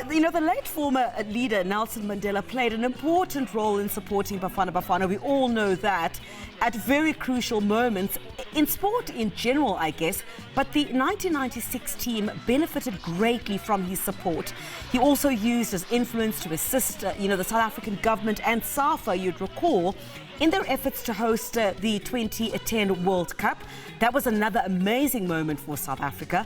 The late former leader Nelson Mandela played an important role in supporting Bafana Bafana. We all know that at very crucial moments in sport in general, I guess. But the 1996 team benefited greatly from his support. He also used his influence to assist, the South African government and SAFA, you'd recall, in their efforts to host the 2010 World Cup. That was another amazing moment for South Africa.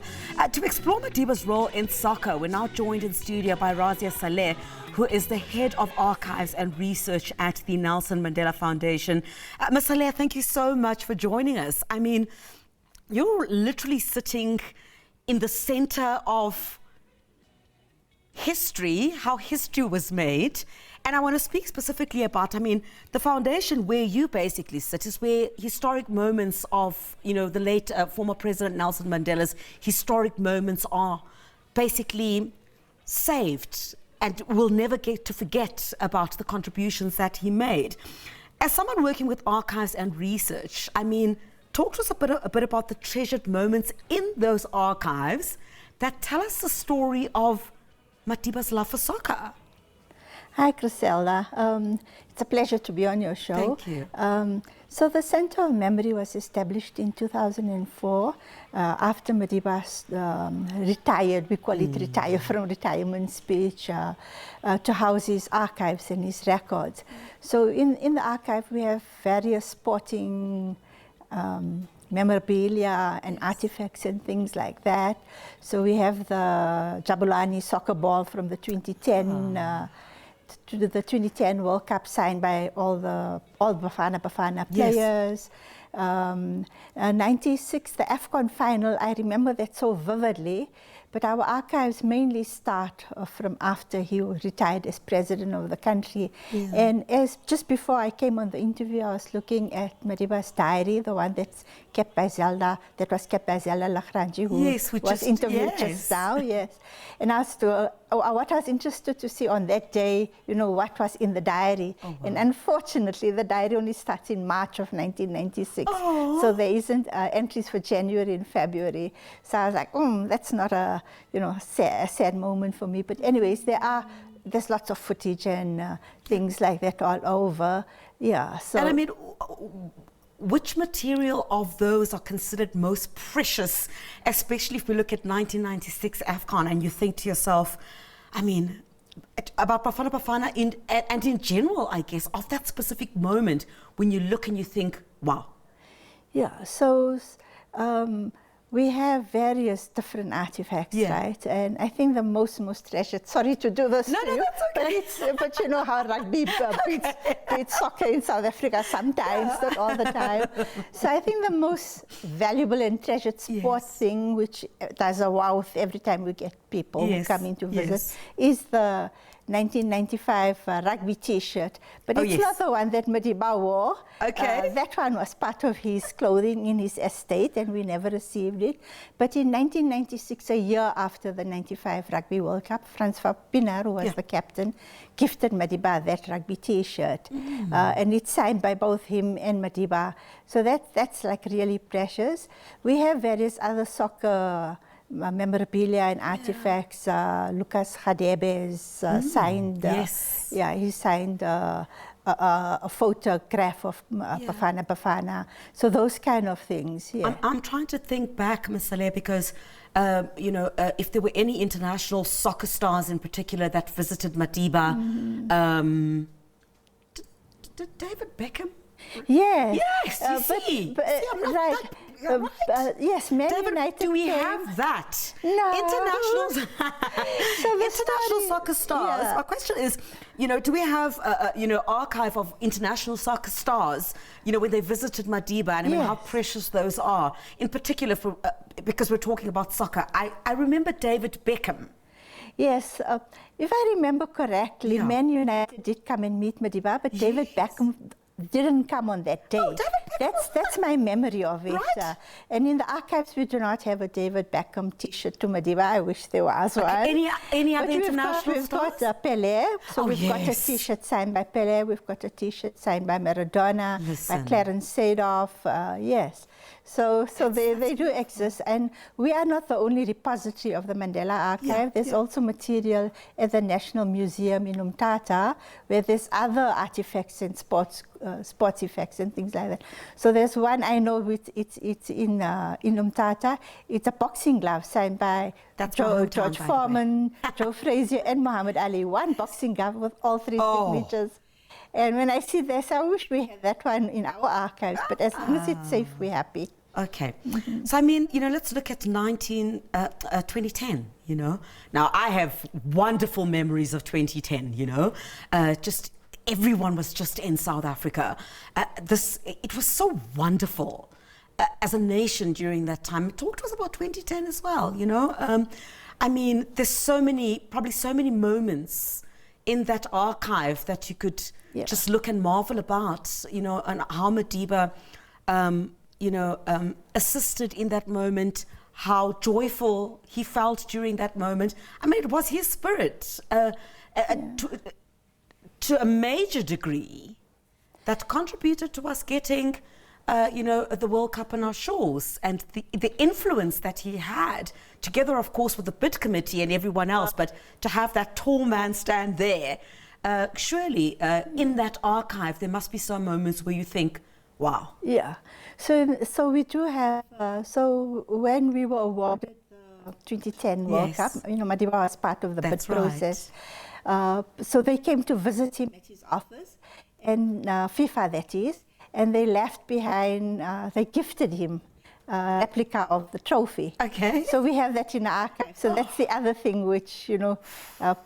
To explore Madiba's role in soccer, we're now joined in studio by Razia Saleh, who is the head of archives and research at the Nelson Mandela Foundation. Ms. Saleh, thank you so much for joining us. I mean, you're literally sitting in the center of history, how history was made. And I want to speak specifically about, the foundation where you basically sit is where historic moments of, the late former President Nelson Mandela's historic moments are basically saved, and we'll never get to forget about the contributions that he made. As someone working with archives and research, talk to us a bit about the treasured moments in those archives that tell us the story of Madiba's love for soccer. Hi, Griselda. It's a pleasure to be on your show. Thank you. So the Center of Memory was established in 2004 after Madiba retired. We call it retire from retirement speech to house his archives and his records. So in the archive we have various sporting memorabilia and artifacts and things like that. So we have the Jabulani soccer ball from the 2010 to the 2010 World Cup, signed by all Bafana Bafana players. Yes. 96, the AFCON final, I remember that so vividly. But our archives mainly start from after he retired as president of the country. Yeah. And just before I came on the interview, I was looking at Madiba's diary, the one that was kept by Zelda Lachranji, who was interviewed just now. Yes. And I was what I was interested to see on that day, what was in the diary. Oh, wow. And unfortunately, the diary only starts in March of 1996. Oh. So there isn't entries for January and February. So I was like, that's not a sad moment for me. But anyways, there's lots of footage and things like that all over. Yeah. So. And which material of those are considered most precious, especially if we look at 1996 AFCON and you think to yourself, about Bafana Bafana and in general, I guess, of that specific moment when you look and you think, wow. Yeah, so we have various different artifacts, right? And I think the most treasured, sorry to do this to you, that's okay. but you know how rugby beats soccer in South Africa sometimes, not all the time. So I think the most valuable and treasured sport thing, which does a wow every time we get people who come in to visit, is the 1995 rugby T-shirt, but it's not the one that Madiba wore. Okay. That one was part of his clothing in his estate, and we never received it. But in 1996, a year after the 95 Rugby World Cup, Frans van Pienaar, who was the captain, gifted Madiba that rugby T-shirt, and it's signed by both him and Madiba. So that's like really precious. We have various other soccer memorabilia and artifacts. Lucas Radebe signed. He signed a photograph of Bafana Bafana. So those kind of things. Yeah. I'm trying to think back, Ms. Saleh, because if there were any international soccer stars in particular that visited Madiba, did David Beckham? Yes. Yes, right. Yes, Man David, United. do we have that? No. International soccer stars. Yeah. My question is, do we have archive of international soccer stars? When they visited Madiba, and how precious those are. In particular, because we're talking about soccer, I remember David Beckham. Yes, if I remember correctly, Man United did come and meet Madiba, but David Beckham didn't come on that day. Oh, David That's my memory of it. Right. And in the archives, we do not have a David Beckham T-shirt to Madiba. I wish there was one. Any other But international we've stars? got Pelé. So we've got a yes. T-shirt signed by Pelé. We've got a T-shirt signed by Maradona, by Clarence Seedorf. Yes. So they do exist. And we are not the only repository of the Mandela Archive. There's also material at the National Museum in Umtata, where there's other artifacts and sports effects and things like that. So there's one I know, it's in Umtata. It's a boxing glove signed by George Foreman, Joe Frazier, and Muhammad Ali. One boxing glove with all three signatures. And when I see this, I wish we had that one in our archives. But as long as it's safe, we're happy. Okay. So, I mean, let's look at 2010, Now, I have wonderful memories of 2010, just everyone was just in South Africa. It was so wonderful as a nation during that time. Talk to us about 2010 as well, I mean, there's probably so many moments in that archive that you could just look and marvel about, and how Madiba, assisted in that moment, how joyful he felt during that moment. I mean, it was his spirit to a major degree that contributed to us getting, the World Cup on our shores, and the influence that he had, together, of course, with the bid committee and everyone else, but to have that tall man stand there, surely in that archive, there must be some moments where you think, wow. Yeah. So we do have, so when we were awarded the 2010 World Cup, Madiba was part of the bid process. So they came to visit him at his office, and FIFA that is, and they left behind, they gifted him a replica of the trophy. Okay. So we have that in the archive. So that's the other thing which,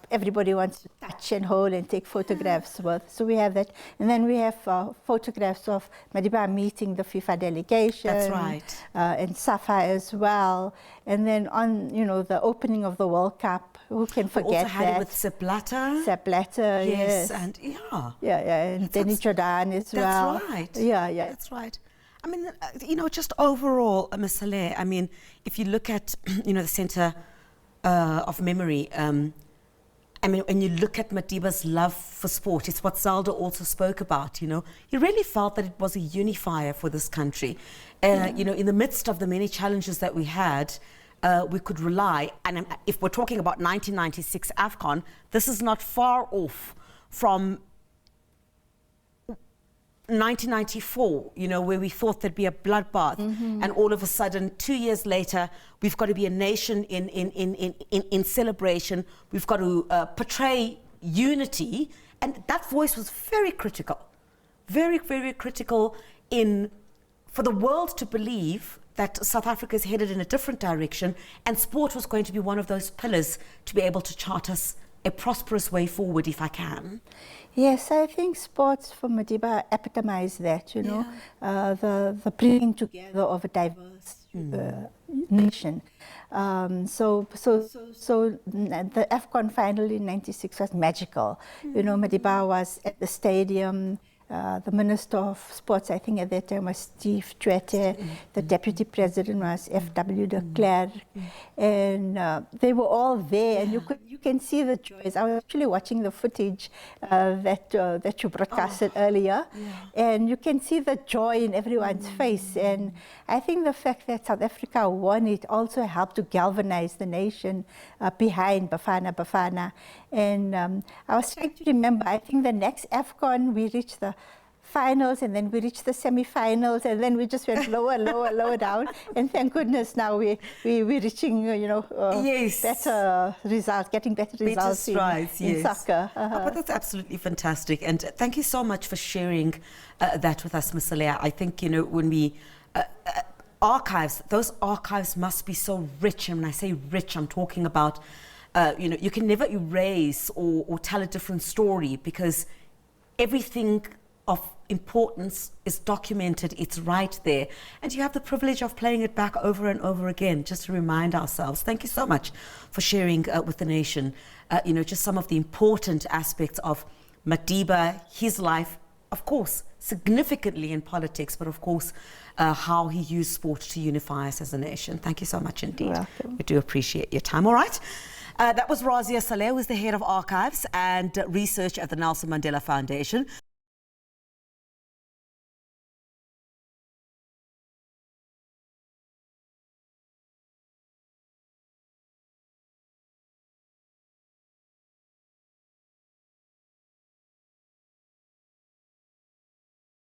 everybody wants to touch and hold and take photographs with. So we have that. And then we have photographs of Madiba meeting the FIFA delegation. That's right. And SAFA as well. And then on, the opening of the World Cup, who can forget that? We also had it with Sepp Blatter. Sepp Blatter, yes. And and Denny Jordan as well. That's right. Yeah. That's right. I mean, just overall, Ms. Saleh, I mean, if you look at, the Centre of Memory, I mean, when you look at Madiba's love for sport, it's what Zelda also spoke about, He really felt that it was a unifier for this country. In the midst of the many challenges that we had, we could rely, and if we're talking about 1996 AFCON, this is not far off from 1994, where we thought there'd be a bloodbath, and all of a sudden, 2 years later, we've got to be a nation in celebration. We've got to portray unity, and that voice was very critical, very, very critical for the world to believe that South Africa is headed in a different direction, and sport was going to be one of those pillars to be able to chart us a prosperous way forward, if I can. Yes, I think sports for Madiba epitomize that, the bringing together of a diverse nation. So the AFCON final in '96 was magical. Madiba was at the stadium. The Minister of Sports, I think at that time, was Steve Tshwete. The Deputy President was F.W. de Klerk. And they were all there, and you can see the joys. I was actually watching the footage that you broadcasted earlier, and you can see the joy in everyone's face. And I think the fact that South Africa won it also helped to galvanize the nation behind Bafana Bafana. And I was trying to remember, I think the next AFCON, we reached the finals, and then we reached the semi-finals, and then we just went lower down. And thank goodness now we're reaching, better results, getting better results in soccer. But that's absolutely fantastic. And thank you so much for sharing that with us, Ms. Saleh. I think, when we... those archives must be so rich. And when I say rich, I'm talking about, you can never erase or tell a different story, because everything of importance is documented, it's right there. And you have the privilege of playing it back over and over again, just to remind ourselves. Thank you so much for sharing with the nation, just some of the important aspects of Madiba, his life, of course, significantly in politics, but of course, how he used sport to unify us as a nation. Thank you so much indeed. You're welcome. We do appreciate your time. All right. That was Razia Saleh, who is the head of archives and research at the Nelson Mandela Foundation.